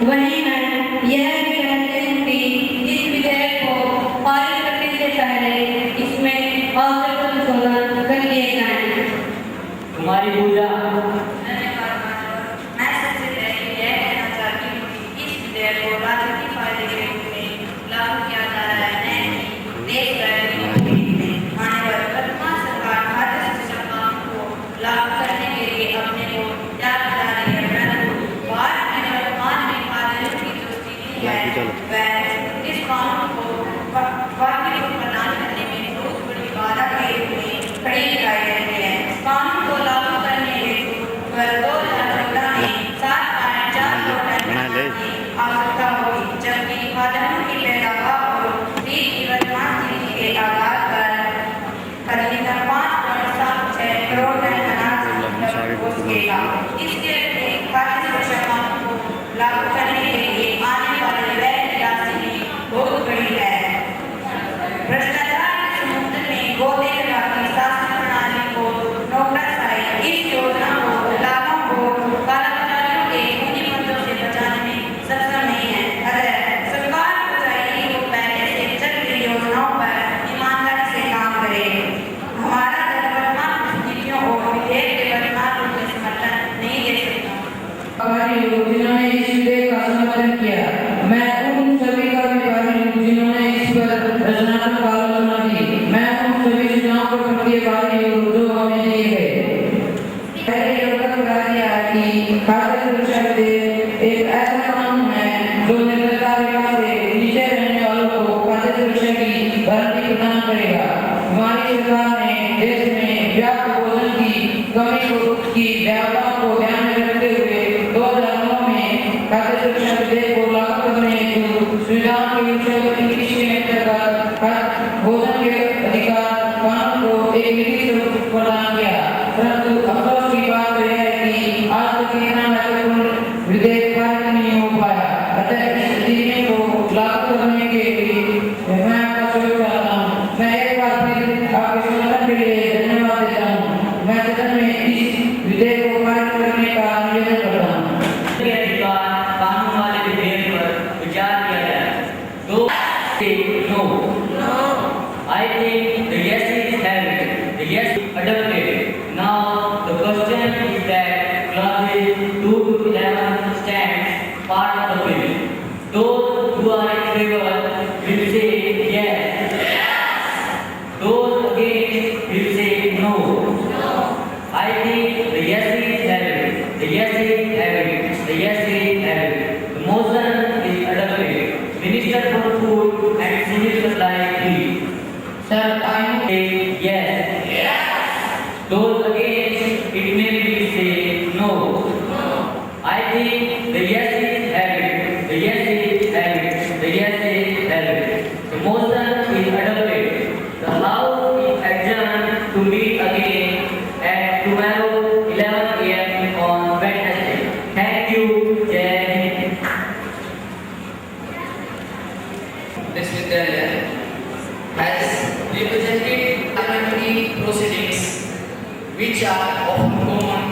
वहीं मैं यह भी कहती हूँ कि इस विधेयक को पारित करने से पहले इसमें आवश्यक संशोधन कर लिए जाएं। तुम्हारी पूजा। मैं सबसे पहले यह कहना चाहती हूँ कि इस विधेयक को राजनीतिक फायदे के रूप में लागू किया जा रहा है, नहीं देश आने वाली वर्तमान सरकार खाद्य सुरक्षा कानून को लागू करने के लिए अपने को तैयार करा रही है, परंतु भारत में वर्तमान में खाद्यान्नों की जो स्थिति है वह इस कानून को वाकई को प्रदान करने में बहुत बड़ी बाधा के रूप में खड़ी दिखाई देती है। कानून को लागू करने हेतु 2014 में 7.4 करोड़ टन की आवश्यकता होगी, जबकि खाद्यान्नों की पैदावार और देश की वर्तमान स्थिति के आधार पर अधिकतम 5.76 करोड़ टन अनाज हो सकेगा। इसके अतिरिक्त खाद्य सुरक्षा कानून को लागू करने के लिए आने वाले व्यय की राशि भी बहुत बड़ी है। भ्रष्टाचार के समुद्र में गोते लगाकर शासन प्रणाली को नौकरशाही इस योजना को लाभों को कर्मचारियों के खूनी पदों से बचाने में सक्षम नहीं है। अतः सरकार को चाहिए कि वो पहले से चल रही योजनाओं पर ईमानदारी से काम करे। हमारा दल वर्तमान नीतियों और विधेयक के वर्तमान रूप में समर्थन नहीं दे सकता। जिन्होंने इस विधेयक का समर्थन किया, मैं उन सभी का भी आभारी हूँ जिन्होंने इस पर रचनात्मक आलोचना की। मैं उन सभी सुझावों पर भी आभारी हूँ जो हमें दिए गए। पहले यह कहा गया कि खाद्य सुरक्षा विधेयक एक ऐसा कानून है जो निरंतरता से नीचे रहने वालों को खाद्य सुरक्षा की गारंटी प्रदान करेगा। हमारी सरकार ने देश में व्याप्त भोजन की कमी की व्यापकता को ध्यान में रखते हुए 2009 में खाद्य सुरक्षा विधेयक को लागू करने हेतु संविधान के 131 के अंतर्गत भोजन के अधिकार कानून को एक नीति स्वरूप प्रदान किया। परंतु अफसोस की बात यह है कि आज तक इतना महत्वपूर्ण विधेयक पारित नहीं हो पाया। अतः इस विधेयक को लागू करने के लिए मैं आपका सहयोग चाहता हूँ। मैं एक बार फिर आपके समर्थन के लिए धन्यवाद देता हूँ। मैं सदन में इस विधेयक को पारित करने का निवेदन करता हूँ। कानून वाले विधेयक पर विचार किया जाए। दो no. I think the yes is having. The yes is adopted. Now the question is that clauses 2 to 11 stands part of the bill. Those who are in favor will say yes. Those against will say no. I think the yes is having. The yes is having. The yes is having. The motion is adopted. Minister for Food and Civil Supply, please. Sir, I say yes. Those against it may be say no. I think the yes is having. The yes is having. The yes is having. The motion is adopted. The House is adjourned to meet again at tomorrow 11 a.m. on Wednesday. Thank you. Jai Hind. This Vidyalaya has represented parliamentary proceedings which are often common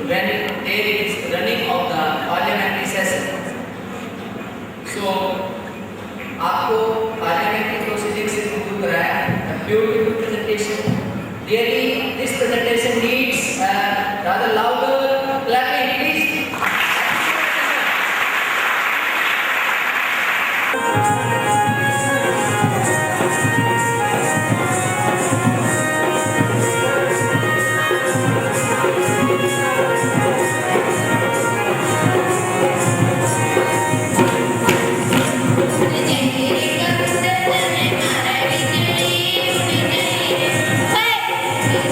when there is running of the parliamentary session. So, आपको parliamentary proceedings से रूबरू कराया, a beautiful presentation. Really, this presentation needs rather louder clapping, please. Hey!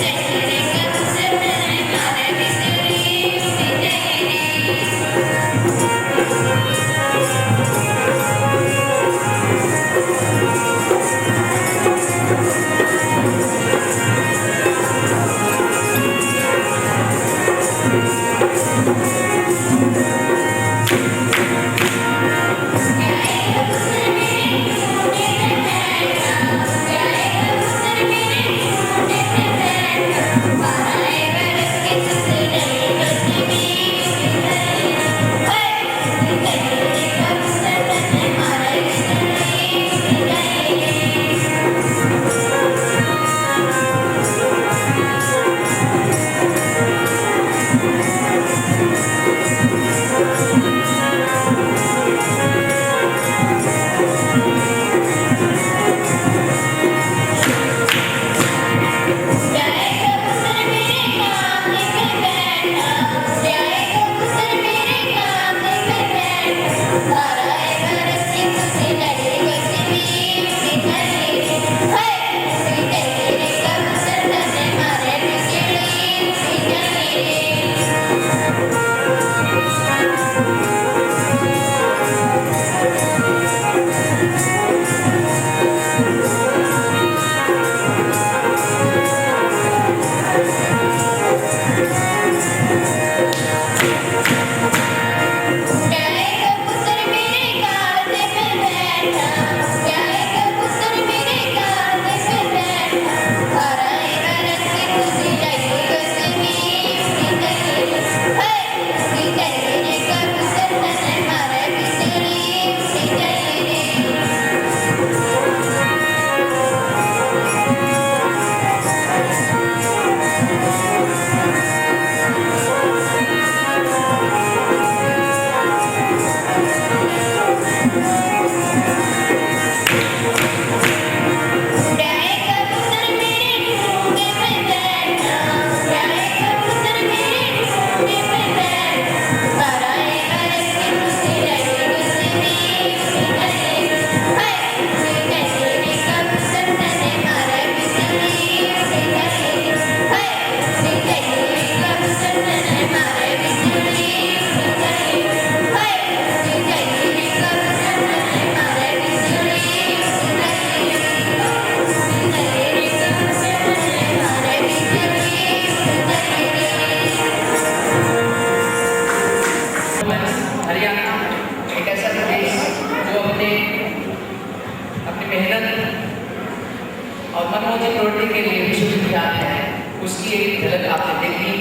Security के लिए विश्वविद्यालय है, उसकी एक झलक आपने देखी।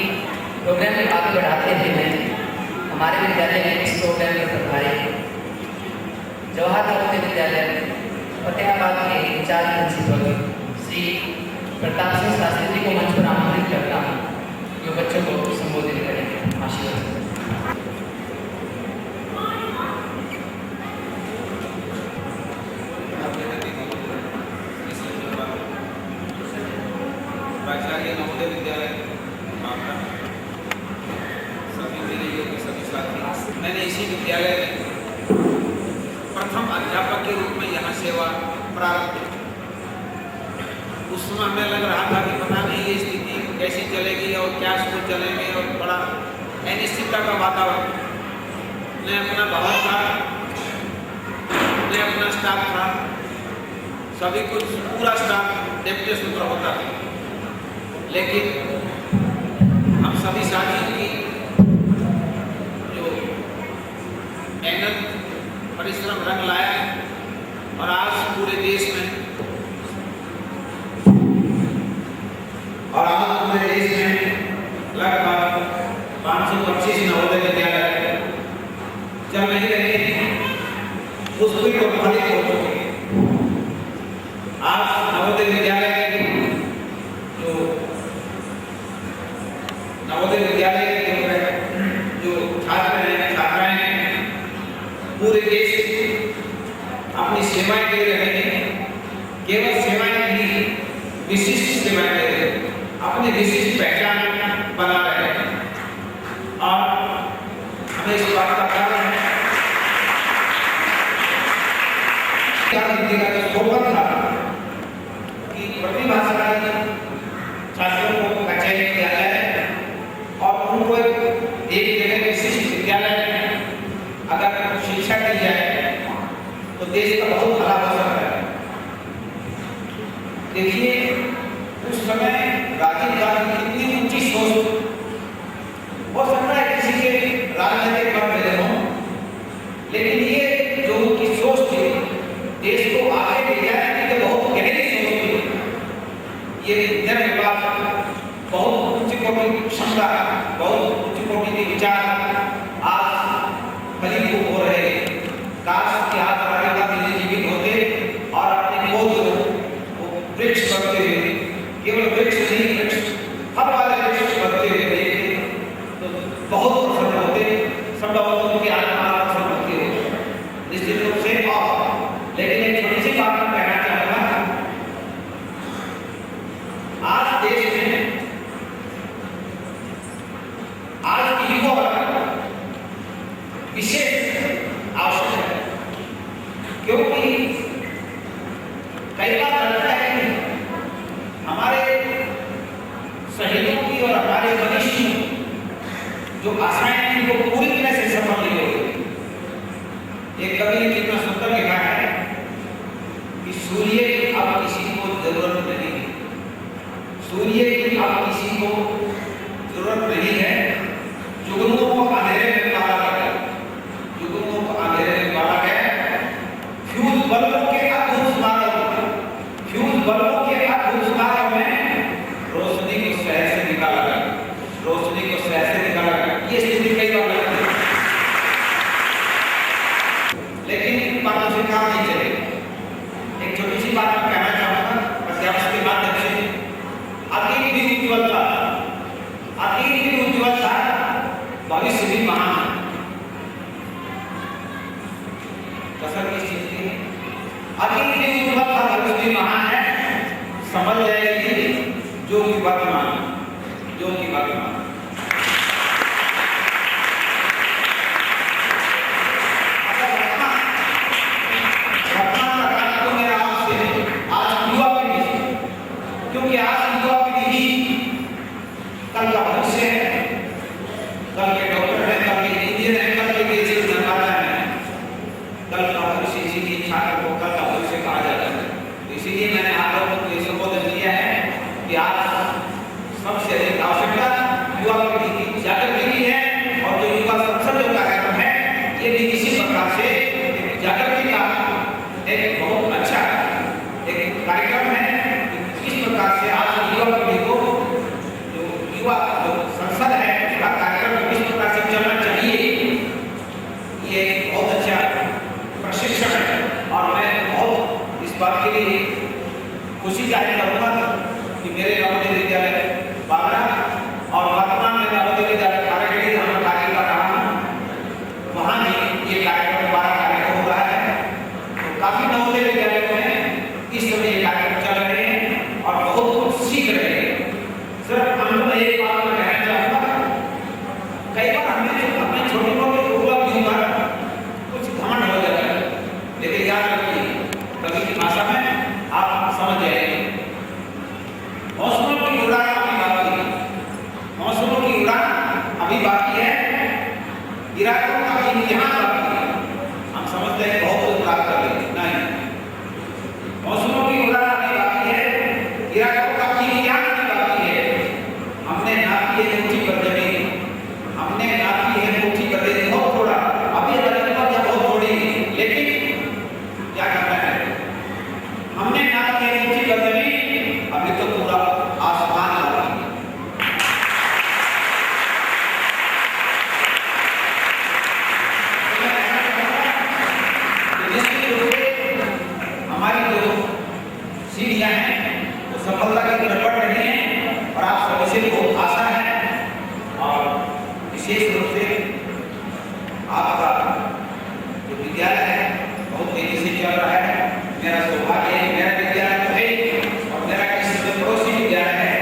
प्रोग्राम में आगे बढ़ाते हुए हमारे विद्यालय में इस प्रोग्राम में प्रभारी जवाहर नवोदय विद्यालय फतेहाबाद के इंचार्ज प्रिंसिपल श्री प्रताप सिंह शास्त्री जी को मंच पर आमंत्रित करता हूँ, जो बच्चों को संबोधित करेंगे। आशीर्वाद। प्राचार्य नवोदय विद्यालय मामला, सभी मेरे योग्य सभी साथी, मैंने इसी विद्यालय में प्रथम अध्यापक के रूप में यहाँ सेवा प्रारंभ की। उस समय हमें लग रहा था कि पता नहीं ये स्थिति कैसी चलेगी और क्या स्कूल चलेंगे, और बड़ा अनिश्चितता का वातावरण। न अपना भवन था, न अपना स्टाफ था, सभी कुछ पूरा स्टाफ डिप्टी सूत्र होता था। लेकिन हम सभी साथियों की जो मेहनत परिश्रम रंग लाया, और आज पूरे देश में लगभग 525 नवोदय विद्यालय चल नहीं रहे हैं, उसकी तो फलित हो चुके हैं। आज नवोदय विद्यालय जो नवोदय विद्यालय के जो छात्र हैं, छात्राएं हैं, पूरे देश अपनी सेवाएं दे रहे हैं। केवल सेवाएं नहीं, विशिष्ट सेवाएं दे रहे हैं, अपनी विशिष्ट पहचान बना रहे हैं। और हमें इस बात का कारण है हिंदी का जो स्लोगन था कि प्रतिभाशाली छात्रों को कचहरी किया जाए और उनको एक जगह विशिष्ट विद्यालय में अगर शिक्षा दी जाए तो देश का बहुत भला हो सकता है। देखिए, उस समय राजीव गांधी की कितनी ऊंची सोच, हो सकता है किसी के राजनीतिक मत मिले हों, लेकिन ये जो उनकी सोच थी देश को आगे ले जाने की, बहुत गहरी सोच थी। ये विज्ञान विभाग बहुत उच्च कोटि की क्षमता, बहुत उच्च कोटि के विचार आज फलीभूत हो रहे हैं। काश कि आज राजीव गांधी जी जीवित होते और अपने बोध को वृक्ष करते हुए, केवल वृक्ष नहीं, वृक्ष फल वाले वृक्ष करते हुए देखते तो बहुत प्रसन्न होते, सब लोगों की आत्मा प्रसन्न होती है निश्चित रूप से। और लेकिन एक छोटी सी बात मैं कहना चाहूँगा, आज देश में आज की युवा विशेष आवश्यक है, क्योंकि कई बार लगता है कि हमारे शहीदों की और हमारे वरिष्ठ जो आशाएं थी वो पूरी तरह से सफल नहीं हुई। एक कवि ने कितना सुंदर लिखा है कि सूर्य की अब किसी को जरूरत नहीं है, सूर्य की अब किसी को जरूरत नहीं है, जुगनुओं को अंधेरे में मारा गया, जुगनुओं को अंधेरे में मारा गया। फ्यूज बल्बों के अद्भुत स्मारक, फ्यूज बल्बों के अद्भुत स्मारक में रोशनी को शहर से निकाला गया, रोशनी को शहर से निकाला गया। ये स्थिति कई बार लगती है, लेकिन बातों से काम नहीं चलेगा। एक छोटी सी बात मैं कहना चाहूँगा अध्यापक के माध्यम से, अतीत भी उज्ज्वल था, अतीत भी उज्ज्वल था, भविष्य भी महान है। कसर की स्थिति है, अतीत भी उज्ज्वल था, भविष्य भी महान है। समझ जाएगी जो की वर्तमान, जो की वर्तमान। क्योंकि आज युवा पीढ़ी ही कल का भविष्य है, कल के डॉक्टर हैं, कल के इंजीनियर हैं, कल के देश के निर्माता हैं। कल का भविष्य इसीलिए छात्र को कल का भविष्य कहा जाता है। तो इसीलिए मैंने आप लोगों को ये संबोधन किया है कि आज सबसे अधिक आवश्यकता युवा पीढ़ी की जागृति की है, और जो युवा संसद जो कार्यक्रम है ये भी इसी प्रकार से जागृति का एक बहुत अच्छा एक कार्यक्रम है। इस प्रकार सबके लिए खुशी जाहिर करूँगा कि मेरे नवोदय विद्यालय बागरा और वर्तमान में नवोदय विद्यालय खाराखेड़ी हम कार्य कर रहा हूँ, वहाँ भी ये कार्यक्रम 12 कार्यक्रम हो रहा है। तो काफ़ी नवोदय विद्यालयों में इस समय ये कार्यक्रम चल रहे हैं और बहुत कुछ सीख रहे हैं। सर अंत में एक बात मैं कहना चाहूँगा, कई बार हमें अपने छोटे मोटे उपलब्धियों पर कुछ घमंड हो जाता है, लेकिन याद रखिए कवि की भाषा में आप समझ जाएंगे। हौसलों की उड़ान अभी बाकी है, हौसलों की उड़ान अभी बाकी है, इरादों का इम्तिहान बाकी है। हम समझते हैं बहुत कुछ प्राप्त कर लेंगे, नहीं, हौसलों की उड़ान अभी बाकी है, इरादों का इम्तिहान अभी बाकी है। हमने नापी है ऊंची कर देनी, हमने नापी है ऊंची कर देनी, बहुत थोड़ा अभी बहुत थोड़ी, लेकिन क्या करना है, हमने नापी है ऊंची कर देनी, अभी तो पूरा आसमान बाकी है। हमारी जो सीढ़ियाँ हैं वो सफलता की तरफ बढ़ रही हैं और आप सभी से बहुत आशा है। और विशेष रूप से आपका जो विद्यालय है बहुत तेजी से चल रहा है। मेरा सौभाग्य है, मेरा विद्यालय तो है और मेरा किसी पड़ोसी विद्यालय है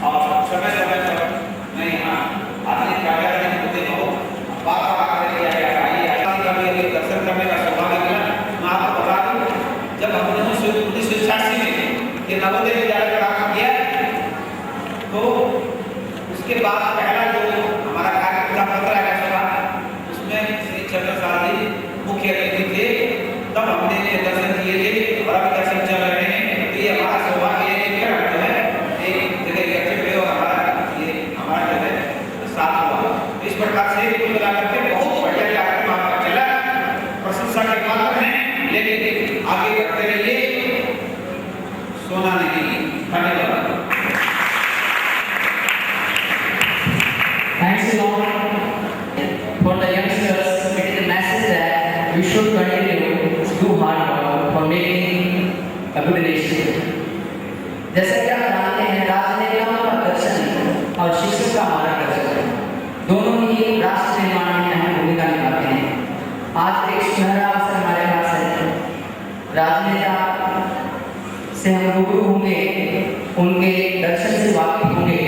और समय समय पर मैं यहाँ आधुनिक कार्यालय में होते हो बार बार दर्शन करने का सौभाग्य मिला। मैं आपको बता दूँ, जब हमने 1986 में ये नवोदय विद्यालय का काम किया तो उसके बाद पहला जो हमारा कार्यक्रम पत्र है सभा, उसमें श्री छत्रसाल जी मुख्य अतिथि थे, तब हमने ये दर्शन किए थे और अभी दर्शन चल रहे हैं। तो ये हमारा सौभाग्य है कि फिर जो है एक जगह इकट्ठे हुए और हमारा जो है साथ हुआ। तो इस प्रकार से कुल मिलाकर के बहुत बढ़िया कार्यक्रम आपका चला, प्रशंसा के पात्र हैं, लेकिन आगे बढ़ते रहिए, सोना नहीं। धन्यवाद। Thanks a lot for the youngsters. It is a message that we should continue to do hard work for making a good nation. जैसा कि आप जानते हैं, राजनेताओं का दर्शन और शिक्षक का मार्गदर्शन दोनों ही राष्ट्र निर्माण में अहम भूमिका निभाते हैं। आज एक सुनहरा अवसर हमारे पास है, राजनेता से हम रूबरू होंगे, उनके दर्शन से वाकिफ होंगे,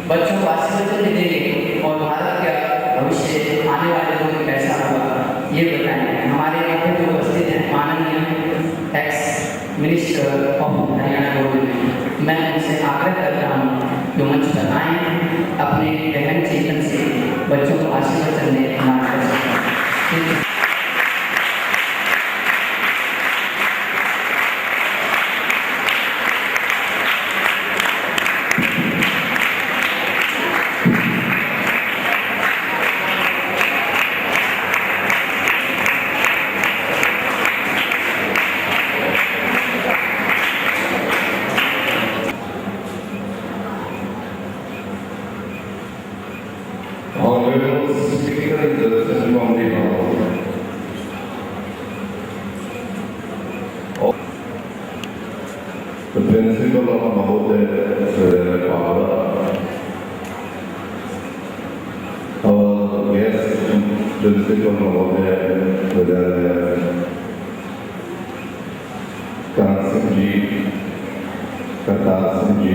बच्चों को आशीर्वाद देंगे और भारत का भविष्य आने वाले दिनों में कैसा होगा ये बताएंगे। हमारे मध्य जो उपस्थित हैं माननीय ex minister of Haryana government, मैं उनसे आग्रह करता हूँ जो मंच पर आएँ, अपने गहन चेतन से बच्चों को आशीर्वाद देने का मार्गदर्शन। The principal of Navodaya Vidyalaya Bagra, our guest principal of Navodaya Vidyalaya Karan Singh ji, Kartar Singh ji,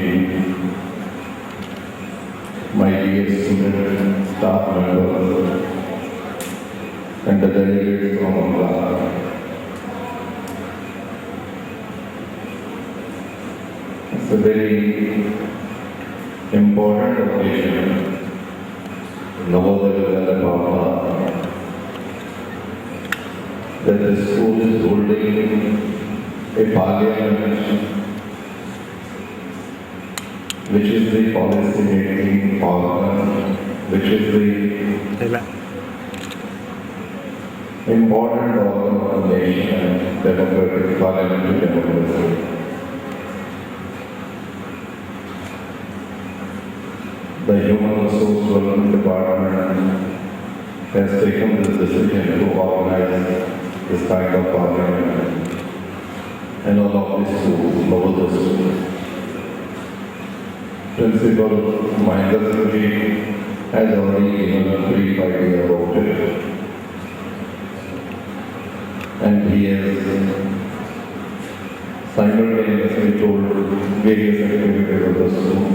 my dear student, staff members, and the delegates from Amla. It's a very important occasion, Navodaya Vidyalaya Bagra, that the school is holding a parliament which is the policy making organ, which is the important organ of the nation, democratic parliamentary democracy. The Human Resource Development Department has taken this decision to organize this kind of parliament. and all of this to Navodaya School. Principal Mahendra Singh has already given a brief idea about it. And he has simultaneously told various activities of the school.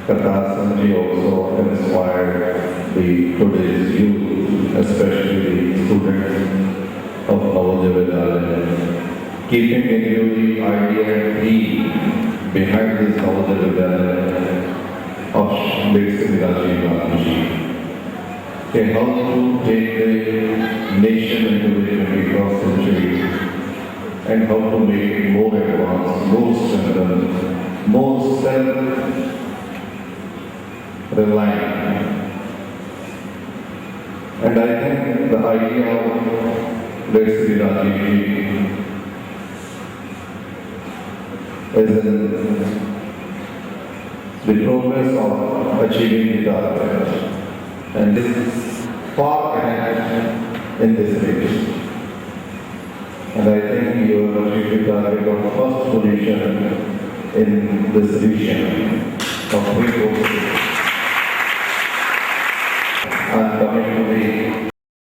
Kartar Sanji also inspired the today's youth, especially the students of Navodaya Vidyalaya, keeping in view the idea and theme behind this Navodaya Vidyalaya of late Sri Rajiv Gandhi, how to take the nation into the 21st century and how to make it more advanced, more strengthened, more self-reliant. And I think the idea of late Sri Rajiv is in the progress of achieving the target. And this is far ahead in this race. And I think you have achieved the target of first position in this region of 3 courses. And coming to the